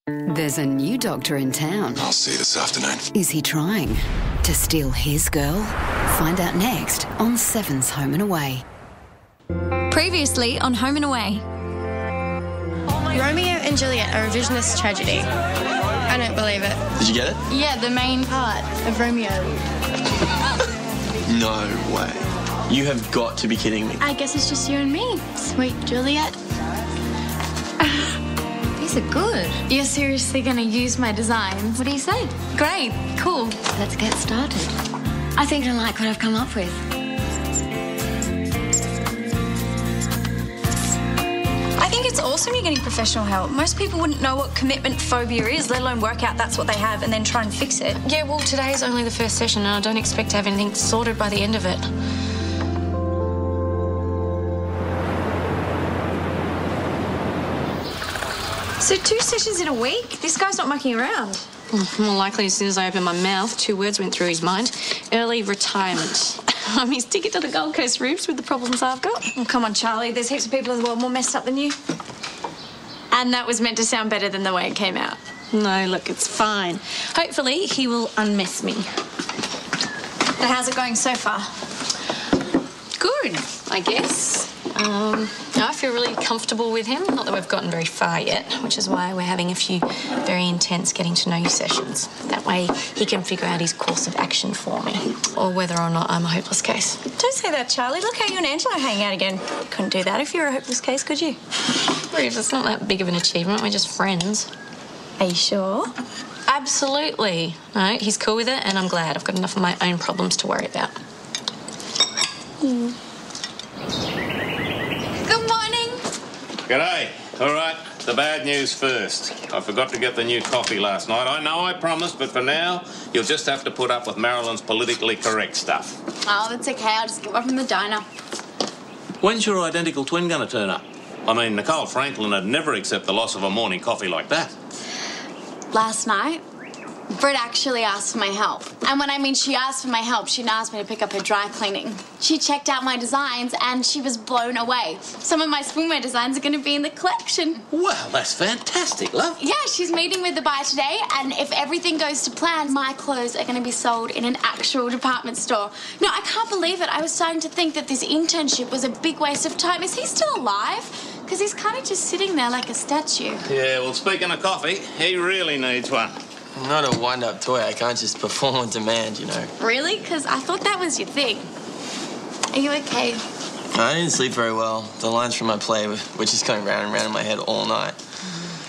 There's a new doctor in town. I'll see you this afternoon. Is he trying to steal his girl? Find out next on Seven's Home and Away. Previously on Home and Away. Romeo and Juliet, a revisionist tragedy. I don't believe it. Did you get it? Yeah, the main part of Romeo. No way. You have got to be kidding me. I guess it's just you and me, sweet Juliet. These are good. You're seriously going to use my designs? What do you say? Great, cool. Let's get started. I think I like what I've come up with. I think it's awesome you're getting professional help. Most people wouldn't know what commitment phobia is, let alone work out that's what they have and then try and fix it. Yeah, well, today is only the first session and I don't expect to have anything sorted by the end of it. So 2 sessions in a week? This guy's not mucking around. More likely, as soon as I opened my mouth, 2 words went through his mind. Early retirement. I'm his ticket to the Gold Coast roofs with the problems I've got. Oh, come on, Charlie. There's heaps of people in the world more messed up than you. And that was meant to sound better than the way it came out. No, look, it's fine. Hopefully, he will unmess me. And how's it going so far? Good, I guess. I feel really comfortable with him. Not that we've gotten very far yet, which is why we're having a few very intense getting-to-know-you sessions. That way he can figure out his course of action for me, or whether or not I'm a hopeless case. Don't say that, Charlie. Look how you and Angela are hanging out again. You couldn't do that if you were a hopeless case, could you? Reeves, it's not that big of an achievement. We're just friends. Are you sure? Absolutely. No, he's cool with it, and I'm glad. I've got enough of my own problems to worry about. Good morning. G'day. All right, the bad news first. I forgot to get the new coffee last night. I know I promised, but for now, you'll just have to put up with Marilyn's politically correct stuff. Oh, that's okay. I'll just get one from the diner. When's your identical twin going to turn up? I mean, Nicole Franklin would never accept the loss of a morning coffee like that. Last night, Britt actually asked for my help. And when I mean she asked for my help, she asked me to pick up her dry cleaning. She checked out my designs and she was blown away. Some of my spoonware designs are going to be in the collection. Well, that's fantastic, love. Yeah, she's meeting with the buyer today, and if everything goes to plan, my clothes are going to be sold in an actual department store. No, I can't believe it. I was starting to think that this internship was a big waste of time. Is he still alive? Because he's kind of just sitting there like a statue. Yeah, well, speaking of coffee, he really needs one. I'm not a wind-up toy. I can't just perform on demand, you know. Really? Because I thought that was your thing. Are you okay? I didn't sleep very well. The lines from my play were just going round and round in my head all night.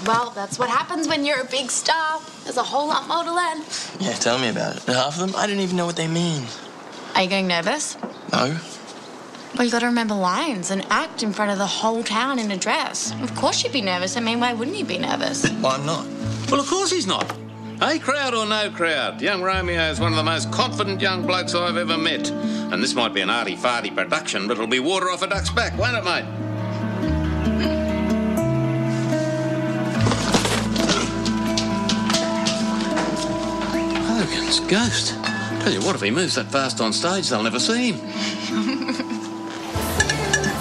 Well, that's what happens when you're a big star. There's a whole lot more to learn. Yeah, tell me about it. And half of them, I don't even know what they mean. Are you getting nervous? No. Well, you got to remember lines and act in front of the whole town in a dress. Of course you'd be nervous. I mean, why wouldn't you be nervous? Well, I'm not. Well, of course he's not. Hey, crowd or no crowd, young Romeo is one of the most confident young blokes I've ever met. And this might be an arty-farty production, but it'll be water off a duck's back, won't it, mate? Hogan's ghost. Tell you what, if he moves that fast on stage, they'll never see him.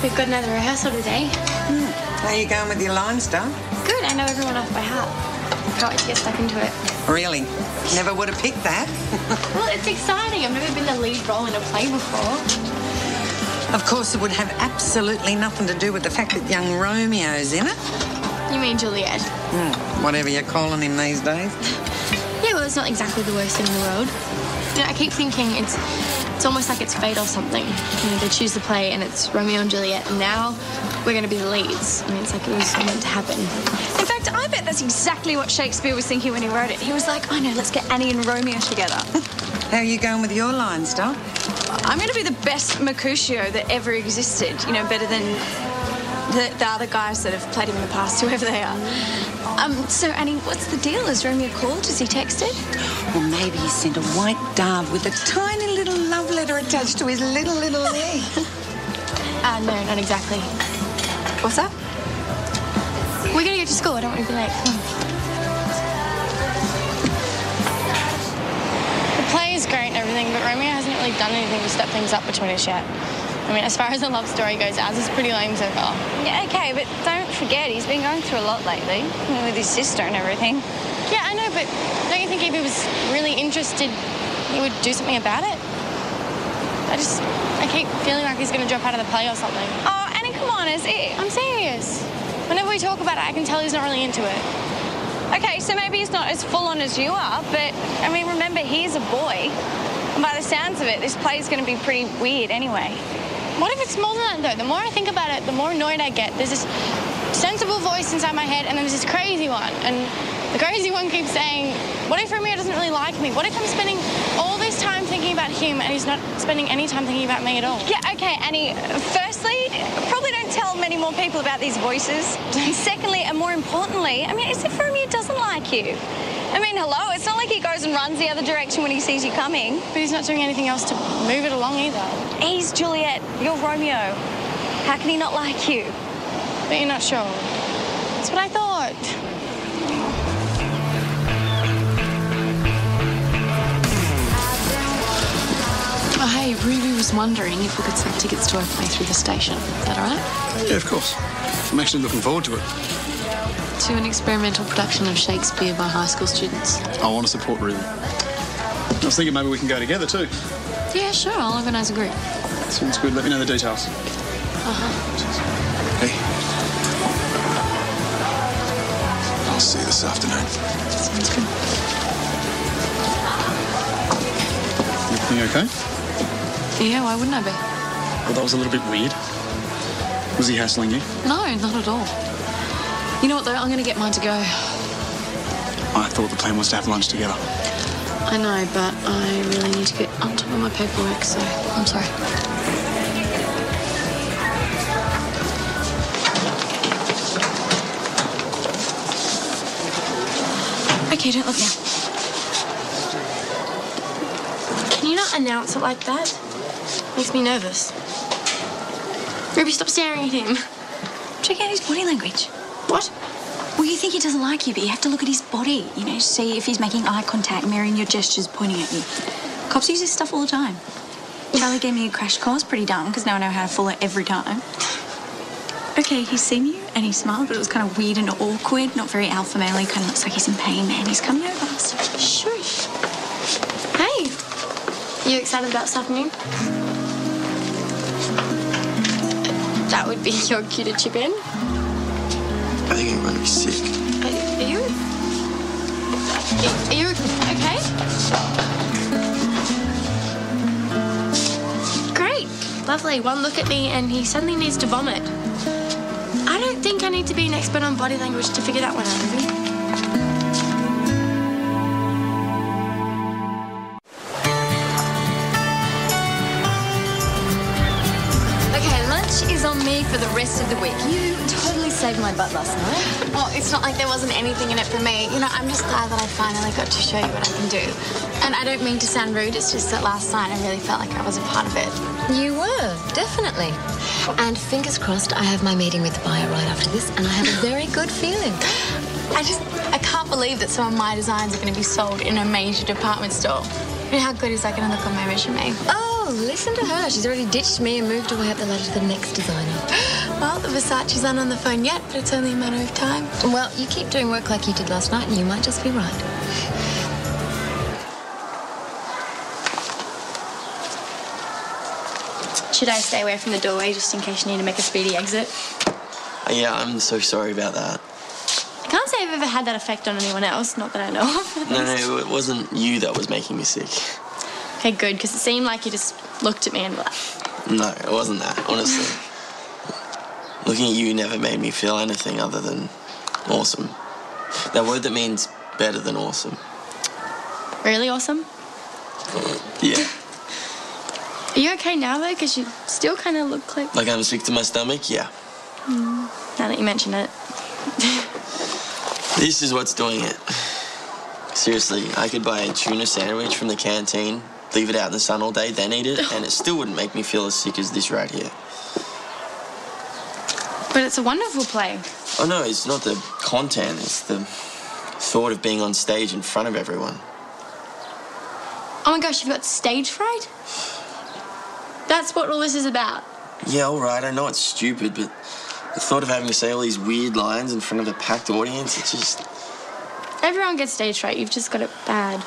We've got another rehearsal today. How are you going with your line stuff? Good, I know everyone off by heart. Can't wait to get stuck into it. Really? Never would have picked that. Well, it's exciting. I've never been the lead role in a play before. Of course, it would have absolutely nothing to do with the fact that young Romeo's in it. You mean Juliet? Whatever you're calling him these days. Yeah, well, it's not exactly the worst thing in the world. You know, I keep thinking it's almost like it's fate or something. You know, they choose the play and it's Romeo and Juliet, and now we're going to be the leads. I mean, it's like it was meant to happen. In fact, I bet that's exactly what Shakespeare was thinking when he wrote it. He was like, oh no, let's get Annie and Romeo together. How are you going with your line stuff? I'm going to be the best Mercutio that ever existed. You know, better than the other guys that have played him in the past, whoever they are. So, Annie, what's the deal? Has Romeo called? Has he texted? Or maybe he sent a white dove with a tiny little love letter attached to his little leg. No, not exactly. What's up? We're going to get to school. I don't want to be late. Come on. The play is great and everything, but Romeo hasn't really done anything to step things up between us yet. I mean, as far as the love story goes, ours is pretty lame so far. Yeah, okay, but don't forget, he's been going through a lot lately, with his sister and everything. Yeah, I know, but don't you think if he was really interested, he would do something about it? I keep feeling like he's going to drop out of the play or something. Oh, Annie, come on, I'm serious. Whenever we talk about it, I can tell he's not really into it. Okay, so maybe he's not as full-on as you are, but, I mean, remember, he's a boy. And by the sounds of it, this play's going to be pretty weird anyway. What if it's more than that, though? The more I think about it, the more annoyed I get. There's this sensible voice inside my head, and then there's this crazy one. And the crazy one keeps saying, what if Romeo doesn't really like me? What if I'm spending all this time thinking about him and he's not spending any time thinking about me at all? Yeah, okay, Annie, firstly, probably don't tell many more people about these voices. And secondly, and more importantly, I mean, as if Romeo doesn't like you. I mean, hello, it's not like he goes and runs the other direction when he sees you coming. But he's not doing anything else to move it along either. He's Juliet, you're Romeo. How can he not like you? But you're not sure. That's what I thought. Oh, hey, Ruby was wondering if we could sell tickets to our play through the station. Is that all right? Yeah, of course. I'm actually looking forward to it. To an experimental production of Shakespeare by high school students. I want to support Ruby. I was thinking maybe we can go together too. Yeah, sure, I'll organise a group. Sounds good. Let me know the details. Hey. I'll see you this afternoon. Sounds good. Everything okay? Yeah, why wouldn't I be? Well, that was a little bit weird. Was he hassling you? No, not at all. You know what, though? I'm going to get mine to go. I thought the plan was to have lunch together. I know, but I really need to get on top of my paperwork, so I'm sorry. Okay, don't look now. Can you not announce it like that? Makes me nervous. Ruby, stop staring at him. Check out his body language. What? Well, you think he doesn't like you, but you have to look at his body, you know, see if he's making eye contact, mirroring your gestures, pointing at you. Cops use this stuff all the time. Charlie gave me a crash course, pretty dumb, because now I know how to fool it every time. Okay, he's seen you, and he smiled, but it was kind of weird and awkward, not very alpha male. He kind of looks like he's in pain, and he's coming over. So Shush. Hey, you excited about this afternoon? That would be your cue to chip in. I think I'm going to be sick. Are you okay? Great. Lovely. One look at me and he suddenly needs to vomit. I don't think I need to be an expert on body language to figure that one out, Ruby. Is on me for the rest of the week. You totally saved my butt last night. Well, it's not like there wasn't anything in it for me. You know, I'm just glad that I finally got to show you what I can do. And I don't mean to sound rude, it's just that last night I really felt like I was a part of it. You were, definitely. And fingers crossed, I have my meeting with the buyer right after this, and I have a very good feeling. I can't believe that some of my designs are going to be sold in a major department store. I mean, how good is that going to look on my resume? Oh, listen to her. She's already ditched me and moved away up the ladder to the next designer. Well, the Versace's aren't on the phone yet, but it's only a matter of time. Well, you keep doing work like you did last night, and you might just be right. Should I stay away from the doorway just in case you need to make a speedy exit? Yeah, I'm so sorry about that. I can't say I've ever had that effect on anyone else, not that I know of. No, it wasn't you that was making me sick. Okay, good, because it seemed like you just looked at me and laughed. No, it wasn't that, honestly. Looking at you never made me feel anything other than awesome. That word that means better than awesome. Really awesome? Yeah. Are you okay now, though? Because you still kind of look like... Like I'm sick to my stomach? Yeah. Now that you mention it. This is what's doing it. Seriously, I could buy a tuna sandwich from the canteen, leave it out in the sun all day, then eat it, and it still wouldn't make me feel as sick as this right here. But it's a wonderful play. Oh, no, it's not the content. It's the thought of being on stage in front of everyone. Oh, my gosh, you've got stage fright? That's what all this is about. Yeah, all right, I know it's stupid, but the thought of having to say all these weird lines in front of a packed audience, it's just... Everyone gets stage fright. You've just got it bad.